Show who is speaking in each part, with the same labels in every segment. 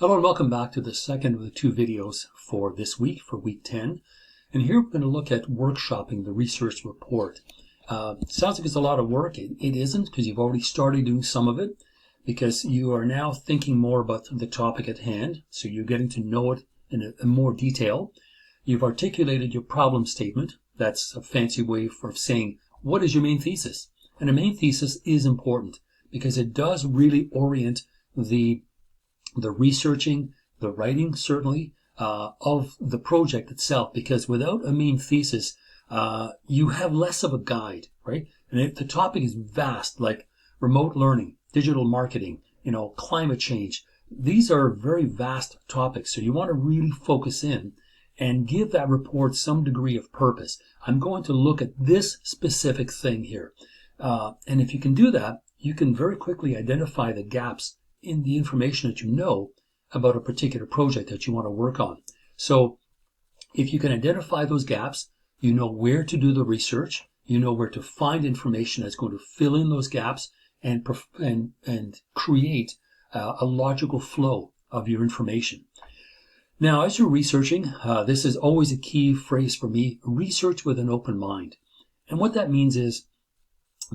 Speaker 1: Hello and welcome back to the second of the two videos for this week, for week 10. And here we're going to look at workshopping the research report. Sounds like it's a lot of work. It isn't, because you've already started doing some of it, because you are now thinking more about the topic at hand, so you're getting to know it in more detail. You've articulated your problem statement. That's a fancy way for saying, what is your main thesis? And a main thesis is important, because it does really orient the researching, the writing certainly, of the project itself, because without a main thesis, you have less of a guide, right? And if the topic is vast, like remote learning, digital marketing, climate change, these are very vast topics. So you want to really focus in and give that report some degree of purpose. I'm going to look at this specific thing here. And if you can do that, you can very quickly identify the gaps in the information that you know about a particular project that you want to work on. So if you can identify those gaps, you know where to do the research, you know where to find information that's going to fill in those gaps and create a logical flow of your information. Now, as you're researching, this is always a key phrase for me: research with an open mind. And what that means is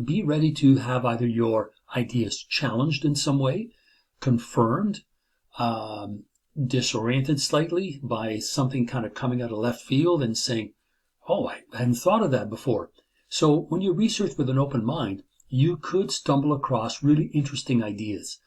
Speaker 1: be ready to have either your ideas challenged in some way, confirmed, disoriented slightly by something kind of coming out of left field and saying, oh, I hadn't thought of that before. So when you research with an open mind, you could stumble across really interesting ideas.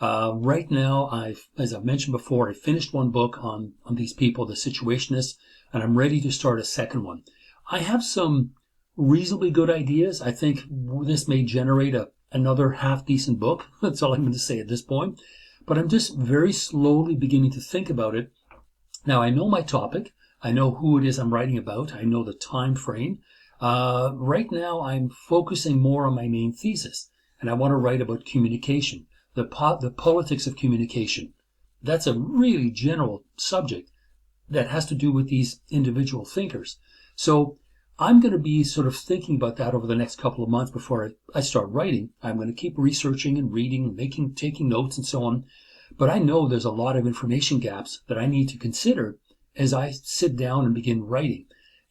Speaker 1: Right now, as I've mentioned before, I finished one book on these people, the Situationists, and I'm ready to start a second one. I have some reasonably good ideas. I think this may generate another half-decent book. That's all I'm going to say at this point. But I'm just very slowly beginning to think about it. Now, I know my topic. I know who it is I'm writing about. I know the time frame. Right now, I'm focusing more on my main thesis. And I want to write about communication, the politics of communication. That's a really general subject that has to do with these individual thinkers. So I'm going to be sort of thinking about that over the next couple of months before I start writing. I'm going to keep researching and reading and taking notes and so on. But I know there's a lot of information gaps that I need to consider as I sit down and begin writing.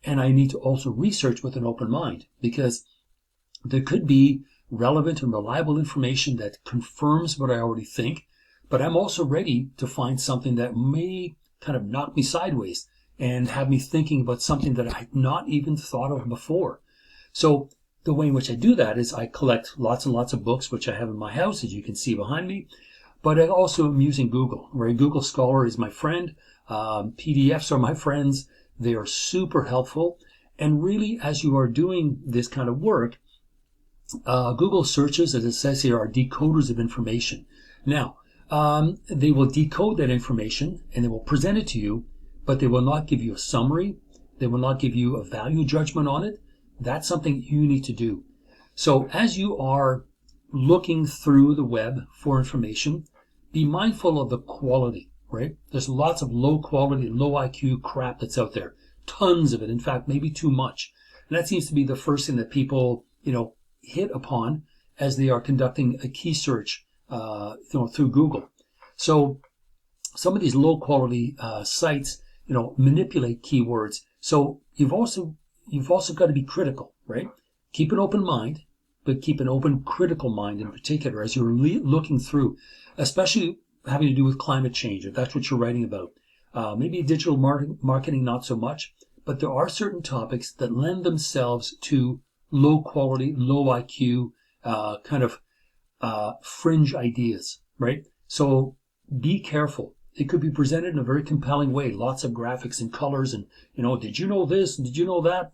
Speaker 1: And I need to also research with an open mind, because there could be relevant and reliable information that confirms what I already think. But I'm also ready to find something that may kind of knock me sideways and have me thinking about something that I had not even thought of before. So the way in which I do that is I collect lots and lots of books, which I have in my house, as you can see behind me. But I also am using Google, where Google Scholar is my friend. PDFs are my friends. They are super helpful. And really, as you are doing this kind of work, Google searches, as it says here, are decoders of information. Now, they will decode that information and they will present it to you, but they will not give you a summary. They will not give you a value judgment on it. That's something you need to do. So as you are looking through the web for information, be mindful of the quality, right? There's lots of low quality, low IQ crap that's out there. Tons of it. In fact, maybe too much. And that seems to be the first thing that people, hit upon as they are conducting a key search, through Google. So some of these low quality sites, manipulate keywords. So you've also got to be critical, right? Keep an open mind, but keep an open, critical mind in particular as you're looking through, especially having to do with climate change, if that's what you're writing about. Maybe digital marketing, not so much, but there are certain topics that lend themselves to low quality, low IQ, fringe ideas, right? So be careful. It could be presented in a very compelling way, lots of graphics and colors and, did you know this? Did you know that?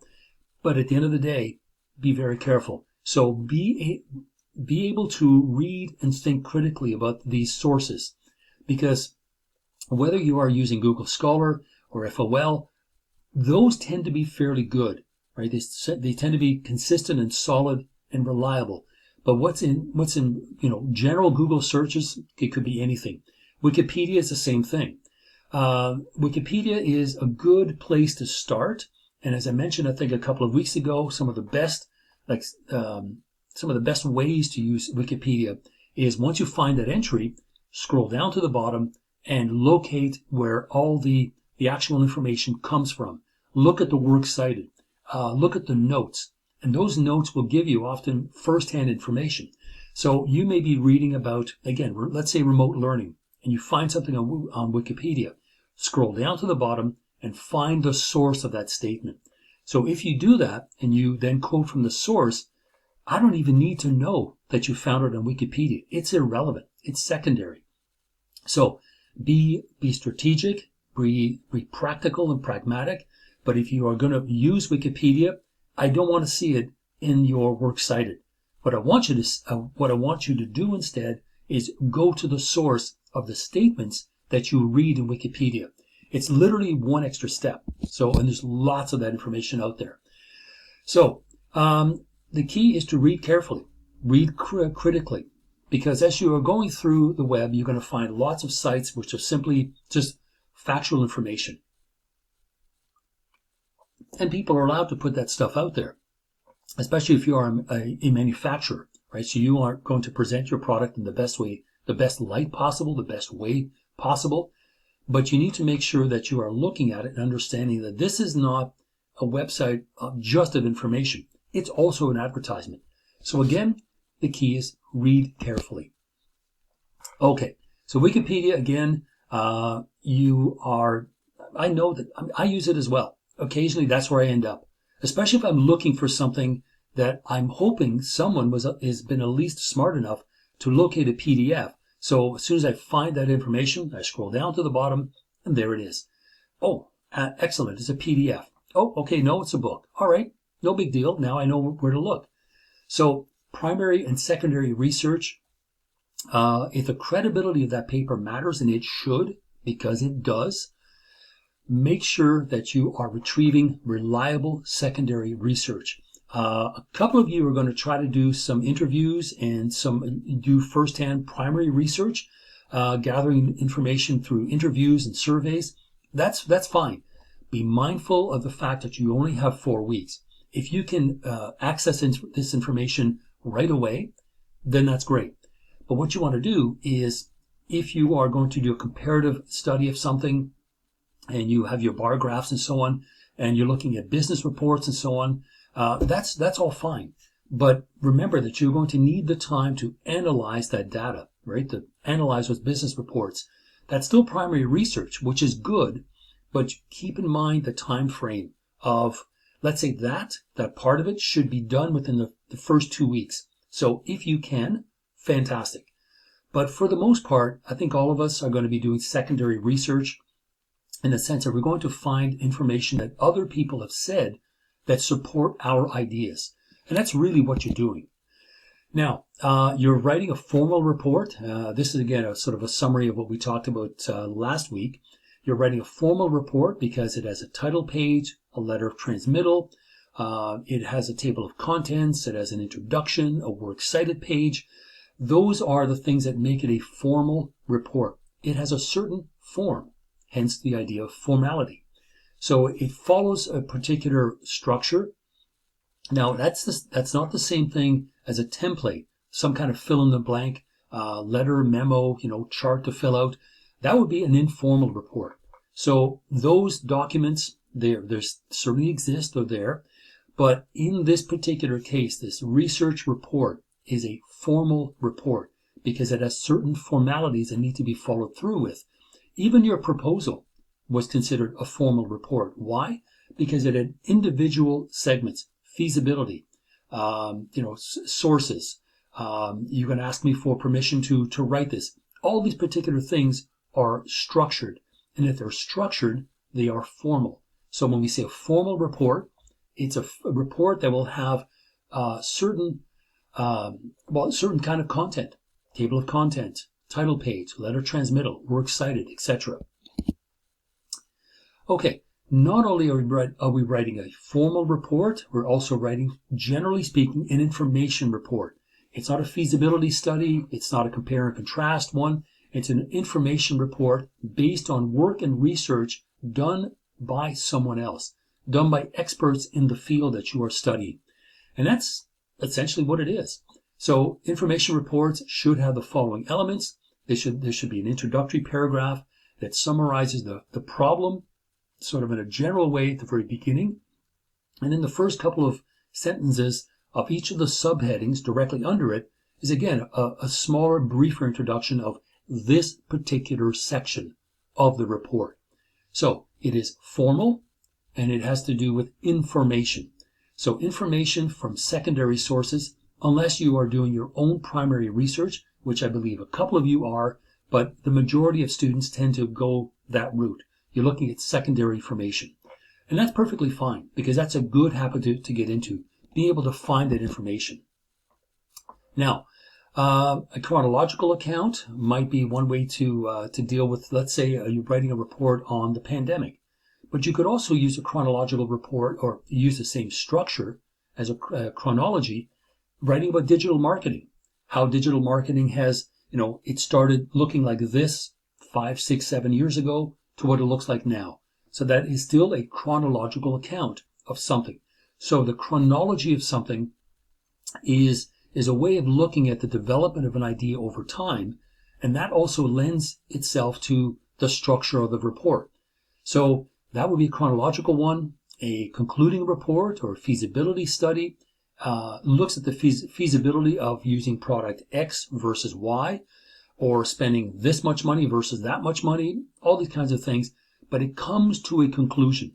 Speaker 1: But at the end of the day, be very careful. So be able to read and think critically about these sources, because whether you are using Google Scholar or FOL, those tend to be fairly good, right? They tend to be consistent and solid and reliable. But what's in general Google searches, it could be anything. Wikipedia is the same thing. Wikipedia is a good place to start. And as I mentioned, I think a couple of weeks ago, some of the best ways to use Wikipedia is once you find that entry, scroll down to the bottom and locate where all the actual information comes from. Look at the works cited. Look at the notes. And those notes will give you often first-hand information. So you may be reading about, again, let's say remote learning, and you find something on Wikipedia. Scroll down to the bottom and find the source of that statement. So if you do that and you then quote from the source, I don't even need to know that you found it on Wikipedia. It's irrelevant. It's secondary. So be strategic, be practical and pragmatic. But if you are going to use Wikipedia, I don't want to see it in your works cited. What I want you to do instead is go to the source of the statements that you read in Wikipedia. It's literally one extra step. So, and there's lots of that information out there. So, the key is to read carefully, read critically, because as you are going through the web, you're going to find lots of sites which are simply just factual information. And people are allowed to put that stuff out there, especially if you are a manufacturer, right? So you are going to present your product in the best way, the best light possible, the best way possible. But you need to make sure that you are looking at it and understanding that this is not a website just of information. It's also an advertisement. So again, the key is read carefully. Okay, so Wikipedia, again, I know that I use it as well. Occasionally, that's where I end up, especially if I'm looking for something that I'm hoping someone has been at least smart enough to locate a PDF. So as soon as I find that information, I scroll down to the bottom, and there it is. Oh, excellent. It's a PDF. Oh, okay, no, it's a book. All right, no big deal. Now I know where to look. So primary and secondary research, if the credibility of that paper matters, and it should, because it does, make sure that you are retrieving reliable secondary research. A couple of you are going to try to do some interviews and do firsthand primary research, gathering information through interviews and surveys. That's fine. Be mindful of the fact that you only have 4 weeks. If you can access this information right away, then that's great. But what you want to do is, if you are going to do a comparative study of something, and you have your bar graphs and so on, and you're looking at business reports and so on, that's all fine. But remember that you're going to need the time to analyze that data, right? To analyze those business reports. That's still primary research, which is good, but keep in mind the time frame of, let's say that part of it should be done within the first 2 weeks. So if you can, fantastic. But for the most part, I think all of us are going to be doing secondary research, in the sense that we're going to find information that other people have said that support our ideas. And that's really what you're doing. Now, you're writing a formal report. This is, again, a sort of a summary of what we talked about last week. You're writing a formal report because it has a title page, a letter of transmittal. It has a table of contents. It has an introduction, a works cited page. Those are the things that make it a formal report. It has a certain form. Hence the idea of formality. So it follows a particular structure. Now that's not the same thing as a template, some kind of fill in the blank letter, memo, chart to fill out. That would be an informal report. So those documents, they certainly exist, they're there. But in this particular case, this research report is a formal report because it has certain formalities that need to be followed through with. Even your proposal was considered a formal report. Why? Because it had individual segments, feasibility, sources. You're going to ask me for permission to write this. All these particular things are structured. And if they're structured, they are formal. So when we say a formal report, it's a report that will have certain kind of content, table of contents, title page, letter transmittal, works cited, etc. Okay, not only are we writing a formal report, we're also writing, generally speaking, an information report. It's not a feasibility study. It's not a compare and contrast one. It's an information report based on work and research done by someone else, done by experts in the field that you are studying. And that's essentially what it is. So information reports should have the following elements. There should be an introductory paragraph. that summarizes the problem sort of in a general way at the very beginning. And then the first couple of sentences of each of the subheadings directly under it is again a smaller, briefer introduction of this particular section of the report. So it is formal and it has to do with information. So information from secondary sources, unless you are doing your own primary research, which I believe a couple of you are, but the majority of students tend to go that route. You're looking at secondary information. And that's perfectly fine, because that's a good habit to get into, being able to find that information. Now, a chronological account might be one way to deal with, let's say you're writing a report on the pandemic. But you could also use a chronological report or use the same structure as a chronology, writing about digital marketing. How digital marketing has, it started looking like this 5, 6, 7 years ago to what it looks like now. So that is still a chronological account of something. So the chronology of something is a way of looking at the development of an idea over time, and that also lends itself to the structure of the report. So that would be a chronological one. A concluding report or feasibility study looks at the feasibility of using product X versus Y, or spending this much money versus that much money, all these kinds of things, but it comes to a conclusion.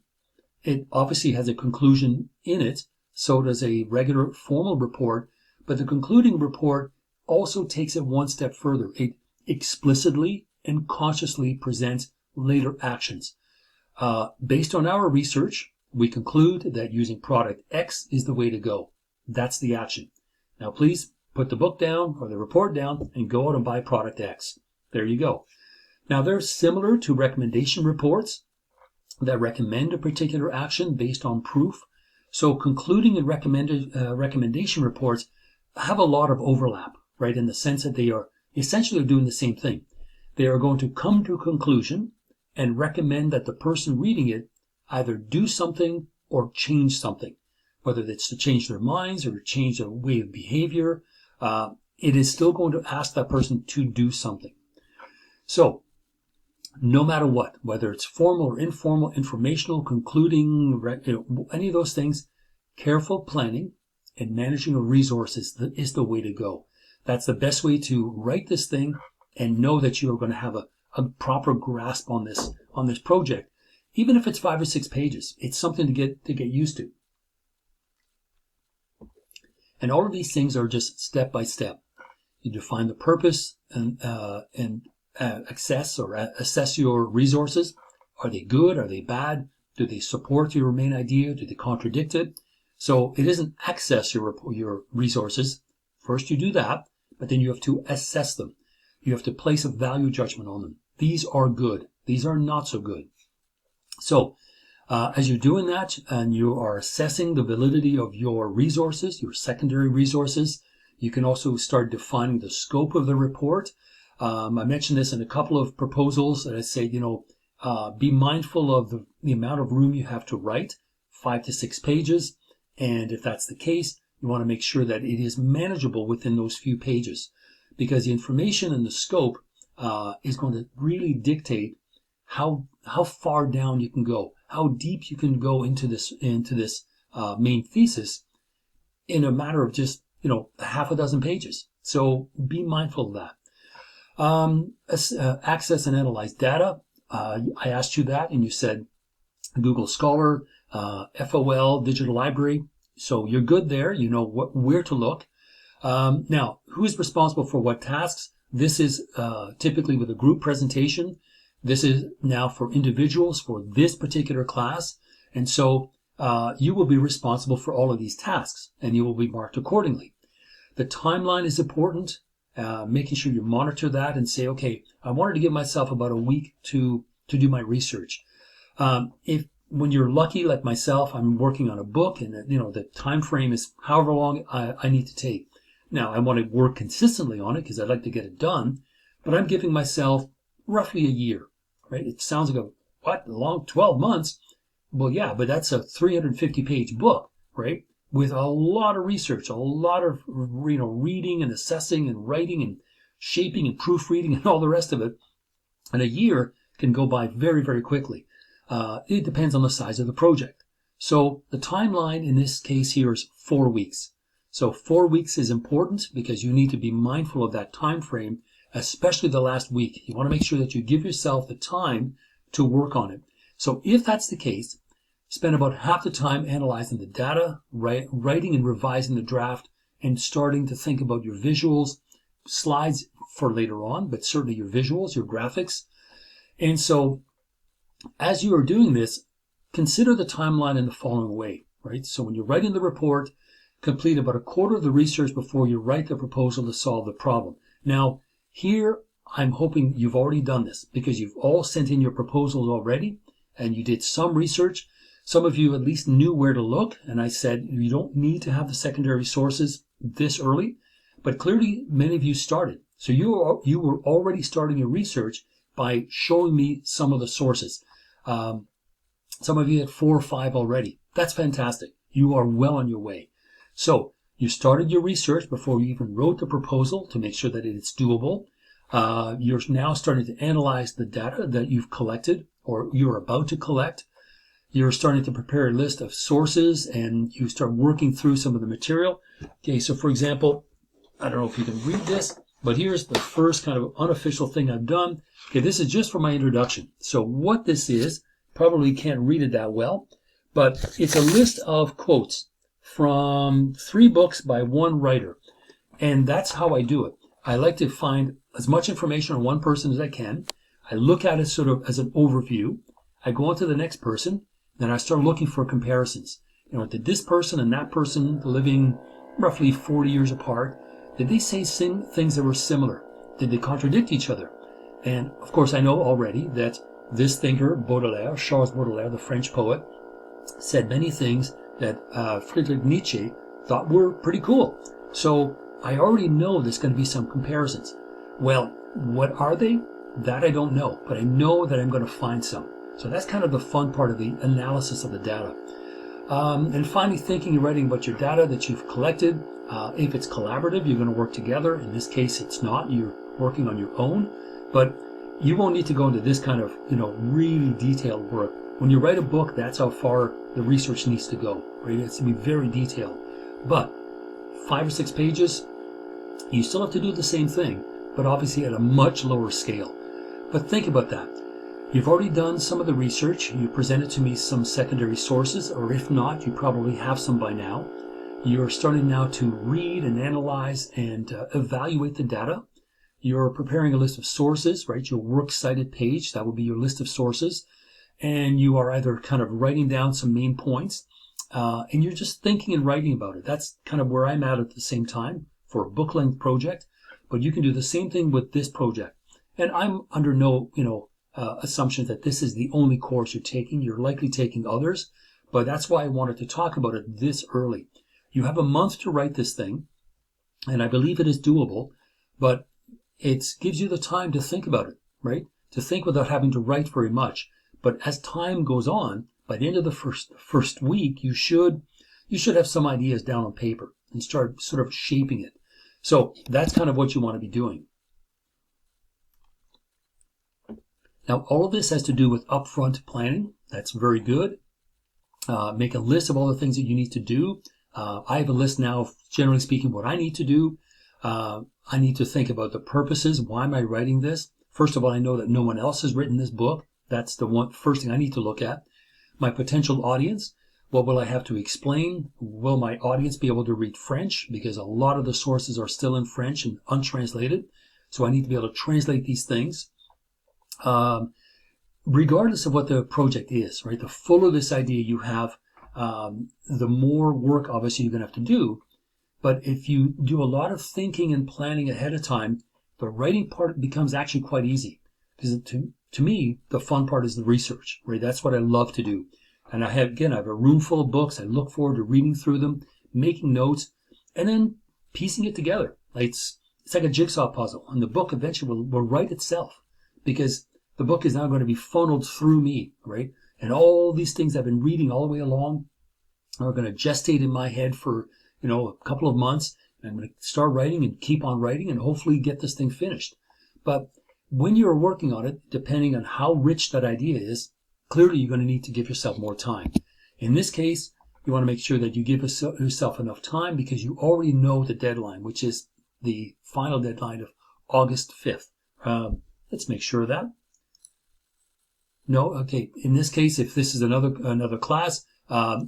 Speaker 1: It obviously has a conclusion in it, so does a regular formal report, but the concluding report also takes it one step further. It explicitly and consciously presents later actions. Based on our research, we conclude that using product X is the way to go. That's the action. Now please put the book down or the report down and go out and buy product X. There you go. Now they're similar to recommendation reports that recommend a particular action based on proof. So concluding and recommendation reports have a lot of overlap, right? In the sense that they are essentially doing the same thing. They are going to come to a conclusion and recommend that the person reading it either do something or change something, whether it's to change their minds or change their way of behavior. It is still going to ask that person to do something. So no matter what, whether it's formal or informal, informational, concluding, any of those things, careful planning and managing of resources is the way to go. That's the best way to write this thing and know that you are going to have a proper grasp on this project. Even if it's 5 or 6 pages, it's something to get used to. And all of these things are just step by step. You define the purpose and assess your resources. Are they good? Are they bad? Do they support your main idea? Do they contradict it? So it isn't access your resources. First you do that, but then you have to assess them. You have to place a value judgment on them. These are good. These are not so good. So as you're doing that and you are assessing the validity of your resources, your secondary resources, you can also start defining the scope of the report. I mentioned this in a couple of proposals that I say, be mindful of the amount of room you have to write, 5 to 6 pages. And if that's the case, you want to make sure that it is manageable within those few pages, because the information and the scope is going to really dictate how far down you can go, how deep you can go into this main thesis in a matter of just half a dozen pages. So be mindful of that. Access and analyze data. I asked you that, and you said Google Scholar, FOL, Digital Library. So you're good there. You know where to look. Now, who's responsible for what tasks? This is typically with a group presentation. This is now for individuals for this particular class. And so you will be responsible for all of these tasks, and you will be marked accordingly. The timeline is important, making sure you monitor that and say, okay, I wanted to give myself about a week to do my research. When you're lucky, like myself, I'm working on a book, and the time frame is however long I need to take. Now, I want to work consistently on it because I'd like to get it done, but I'm giving myself roughly a year, right? It sounds like a long 12 months. Well, yeah, but that's a 350-page book, right? With a lot of research, a lot of reading and assessing and writing and shaping and proofreading and all the rest of it. And a year can go by very, very quickly. It depends on the size of the project. So the timeline in this case here is 4 weeks. So 4 weeks is important because you need to be mindful of that time frame, especially the last week. You want to make sure that you give yourself the time to work on it. So if that's the case, spend about half the time analyzing the data, writing and revising the draft, and starting to think about your visuals, slides for later on, but certainly your visuals, your graphics. And so as you are doing this, consider the timeline in the following way, right? So when you're writing the report, complete about a quarter of the research before you write the proposal to solve the problem. Now, here, I'm hoping you've already done this because you've all sent in your proposals already and you did some research. Some of you at least knew where to look, and I said you don't need to have the secondary sources this early, but clearly many of you started. So you were already starting your research by showing me some of the sources. Some of you had 4 or 5 already. That's fantastic. You are well on your way. So you started your research before you even wrote the proposal to make sure that it's doable. You're now starting to analyze the data that you've collected or you're about to collect. You're starting to prepare a list of sources and you start working through some of the material. Okay, so for example, I don't know if you can read this, but here's the first kind of unofficial thing I've done. Okay, this is just for my introduction. So what this is, probably can't read it that well, but it's a list of quotes from 3 books by 1 writer. And that's how I do it. I like to find as much information on one person as I can. I look at it sort of as an overview. I go on to the next person. Then I start looking for comparisons. You know, did this person and that person living roughly 40 years apart, did they say things that were similar? Did they contradict each other? And of course, I know already that this thinker, Baudelaire, Charles Baudelaire, the French poet, said many things that Friedrich Nietzsche thought were pretty cool. So I already know there's going to be some comparisons. Well, what are they? That I don't know, but I know that I'm going to find some. So that's kind of the fun part of the analysis of the data. And finally, thinking and writing about your data that you've collected. If it's collaborative, you're going to work together. In this case, it's not. You're working on your own. But you won't need to go into this kind of, really detailed work. When you write a book, that's how far the research needs to go. Right? It's to be very detailed. But 5 or 6 pages, you still have to do the same thing, but obviously at a much lower scale. But think about that. You've already done some of the research. You presented to me some secondary sources, or if not, you probably have some by now. You're starting now to read and analyze and evaluate the data. You're preparing a list of sources, right? Your works cited page, that will be your list of sources. And you are either kind of writing down some main points, and you're just thinking and writing about it. That's kind of where I'm at the same time for a book-length project. But you can do the same thing with this project. And I'm under no, assumption that this is the only course you're taking. You're likely taking others, but that's why I wanted to talk about it this early. You have a month to write this thing, and I believe it is doable, but it gives you the time to think about it, right? To think without having to write very much. But as time goes on, by the end of the first week, you should have some ideas down on paper and start sort of shaping it. So that's kind of what you want to be doing. Now, all of this has to do with upfront planning. That's very good. Make a list of all the things that you need to do. I have a list now of, generally speaking, what I need to do. I need to think about the purposes. Why am I writing this? First of all, I know that no one else has written this book. That's the first thing I need to look at. My potential audience. What will I have to explain? Will my audience be able to read French? Because a lot of the sources are still in French and untranslated. So I need to be able to translate these things. Regardless of what the project is, right? The fuller this idea you have, the more work obviously you're going to have to do. But if you do a lot of thinking and planning ahead of time, the writing part becomes actually quite easy. Because to me, the fun part is the research, right? That's what I love to do. And I have a room full of books. I look forward to reading through them, making notes, and then piecing it together. It's like a jigsaw puzzle. And the book eventually will write itself because the book is now going to be funneled through me, right? And all these things I've been reading all the way along are going to gestate in my head for, a couple of months. And I'm going to start writing and keep on writing and hopefully get this thing finished. But when you're working on it, depending on how rich that idea is, clearly you're going to need to give yourself more time. In this case, you want to make sure that you give yourself enough time because you already know the deadline, which is the final deadline of August 5th. Let's make sure of that. No, okay. In this case, if this is another class,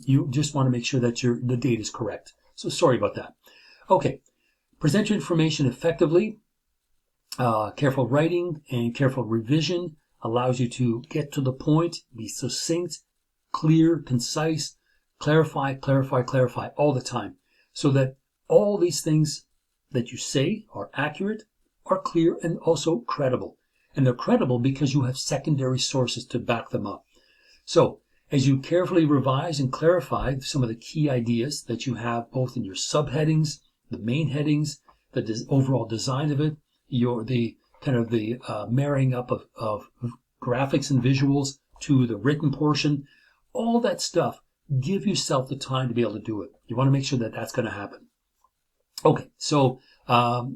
Speaker 1: you just want to make sure that the date is correct. So sorry about that. Okay. Present your information effectively. Careful writing and careful revision allows you to get to the point, be succinct, clear, concise, clarify all the time, so that all these things that you say are accurate, are clear, and also credible. And they're credible because you have secondary sources to back them up. So, as you carefully revise and clarify some of the key ideas that you have both in your subheadings, the main headings, the overall design of it, the marrying up of graphics and visuals to the written portion, all that stuff, give yourself the time to be able to do it. You want to make sure that that's going to happen. Okay, so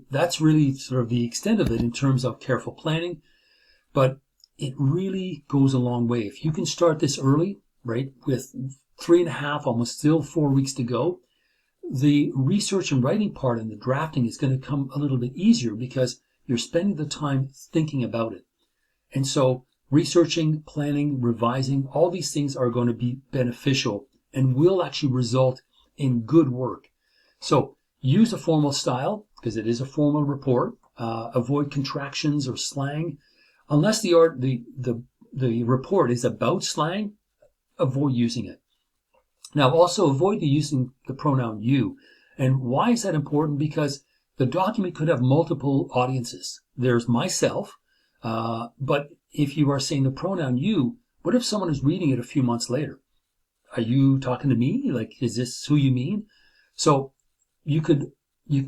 Speaker 1: that's really sort of the extent of it in terms of careful planning, but it really goes a long way. If you can start this early, right, with 3.5, almost still 4 weeks to go, the research and writing part and the drafting is going to come a little bit easier because you're spending the time thinking about it. And so researching, planning, revising, all these things are going to be beneficial and will actually result in good work. So use a formal style because it is a formal report. Avoid contractions or slang. Unless the report is about slang, avoid using it. Now, also avoid using the pronoun you. And why is that important? Because the document could have multiple audiences. There's myself, but if you are saying the pronoun you, what if someone is reading it a few months later? Are you talking to me? Like, is this who you mean? So you can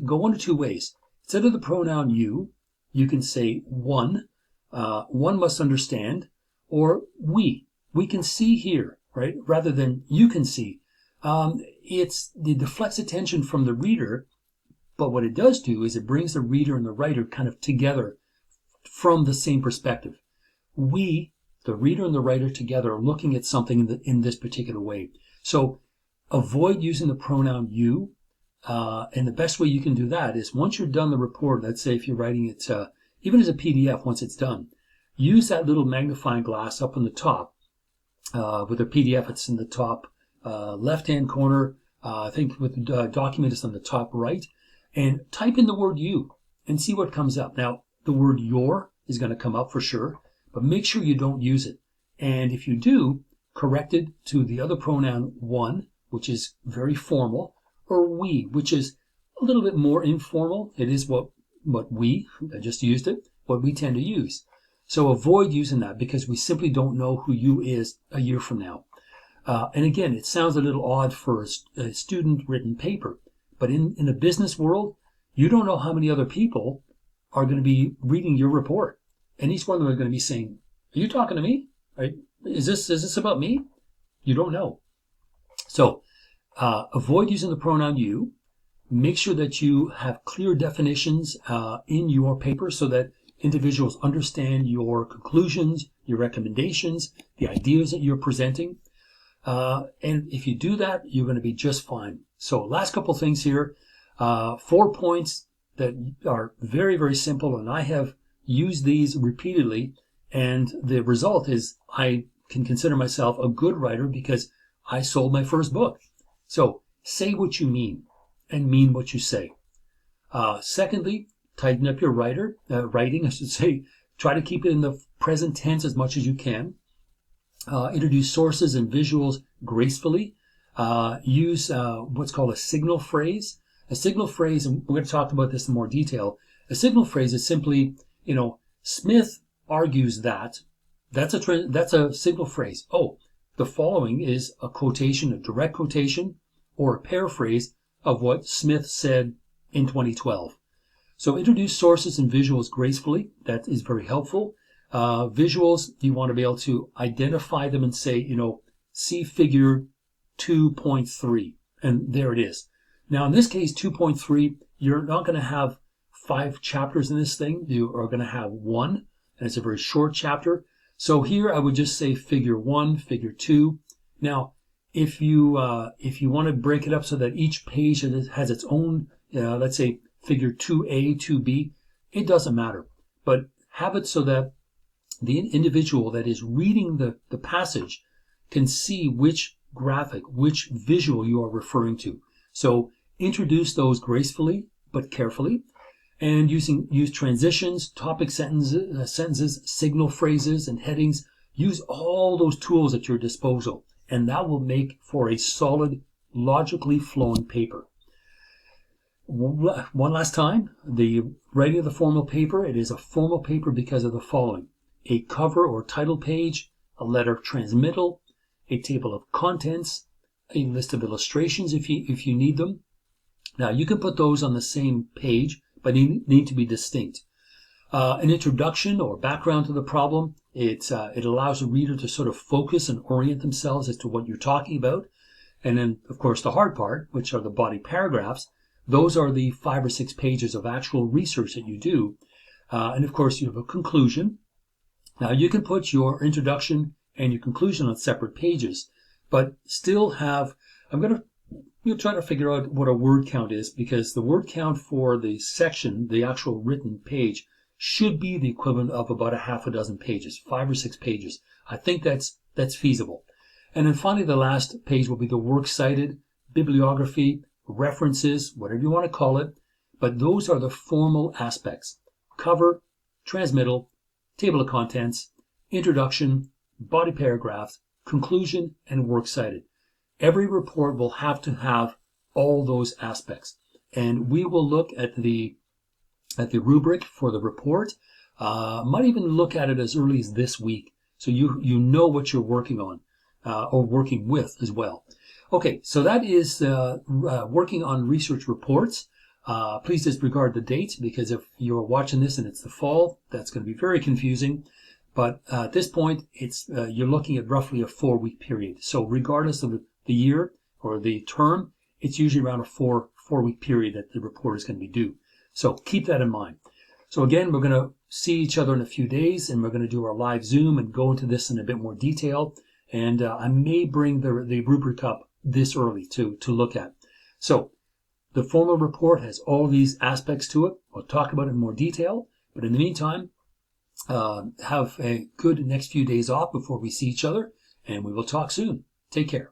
Speaker 1: go one of two ways. Instead of the pronoun you can say one must understand, or we can see here, right? Rather than you can see. It deflects attention from the reader, but what it does do is it brings the reader and the writer kind of together from the same perspective. We, the reader and the writer together, are looking at something in this particular way. So avoid using the pronoun you, and the best way you can do that is once you're done the report, let's say if you're writing it, even as a PDF, once it's done, use that little magnifying glass up on the top. With a PDF, it's in the top left-hand corner. I think with the document, it's on the top right. And type in the word you and see what comes up. Now, the word your is going to come up for sure, but make sure you don't use it. And if you do, correct it to the other pronoun one, which is very formal, or we, which is a little bit more informal. It is what I just used it, what we tend to use. So avoid using that because we simply don't know who you is a year from now. And again, it sounds a little odd for a student-written paper, but in the business world, you don't know how many other people are going to be reading your report. And each one of them are going to be saying, are you talking to me? Right? Is this about me? You don't know. So avoid using the pronoun you. Make sure that you have clear definitions in your paper so that individuals understand your conclusions, your recommendations, the ideas that you're presenting. And if you do that, you're going to be just fine. So last couple things here, 4 points that are very, very simple. And I have used these repeatedly. And the result is I can consider myself a good writer because I sold my first book. So say what you mean and mean what you say. Secondly, tighten up your writing, I should say. Try to keep it in the present tense as much as you can. Introduce sources and visuals gracefully. Use what's called a signal phrase. A signal phrase, and we're going to talk about this in more detail. A signal phrase is simply, Smith argues that. That's a signal phrase. Oh, the following is a quotation, a direct quotation, or a paraphrase of what Smith said in 2012. So introduce sources and visuals gracefully. That is very helpful. Visuals, you want to be able to identify them and say, see figure 2.3. And there it is. Now, in this case, 2.3, you're not going to have 5 chapters in this thing. You are going to have 1. and it's a very short chapter. So here I would just say figure 1, figure 2. Now, if you want to break it up so that each page has its own, let's say figure 2A, 2B, it doesn't matter. But have it so that the individual that is reading the passage can see which graphic, which visual you are referring to. So introduce those gracefully but carefully, and use transitions, topic sentences, signal phrases, and headings. Use all those tools at your disposal, and that will make for a solid, logically flowing paper. One last time, the writing of the formal paper, it is a formal paper because of the following: a cover or title page, a letter of transmittal, a table of contents, a list of illustrations if you need them. Now, you can put those on the same page, but they need to be distinct. An introduction or background to the problem. It allows the reader to sort of focus and orient themselves as to what you're talking about. And then, of course, the hard part, which are the body paragraphs. Those are the 5 or 6 pages of actual research that you do. And of course, you have a conclusion. Now, you can put your introduction and your conclusion on separate pages, but still have, you'll try to figure out what a word count is, because the word count for the section, the actual written page, should be the equivalent of about a half a dozen pages, 5 or 6 pages. I think that's feasible. And then finally, the last page will be the works cited, bibliography, references, whatever you want to call it. But those are the formal aspects: cover, transmittal, table of contents, introduction, body paragraph, conclusion, and works cited. Every report will have to have all those aspects. And we will look at the rubric for the report. Might even look at it as early as this week, so you know what you're working on, or working with as well. Okay, so that is working on research reports. Please disregard the dates, because if you're watching this and it's the fall, that's going to be very confusing. But at this point, it's you're looking at roughly a 4-week period. So regardless of the year or the term, it's usually around a 4-week period that the report is going to be due. So keep that in mind. So again, we're going to see each other in a few days, and we're going to do our live Zoom and go into this in a bit more detail. And I may bring the rubric up this early to look at. So the formal report has all these aspects to it. We'll talk about it in more detail. But in the meantime, have a good next few days off before we see each other, and we will talk soon. Take care.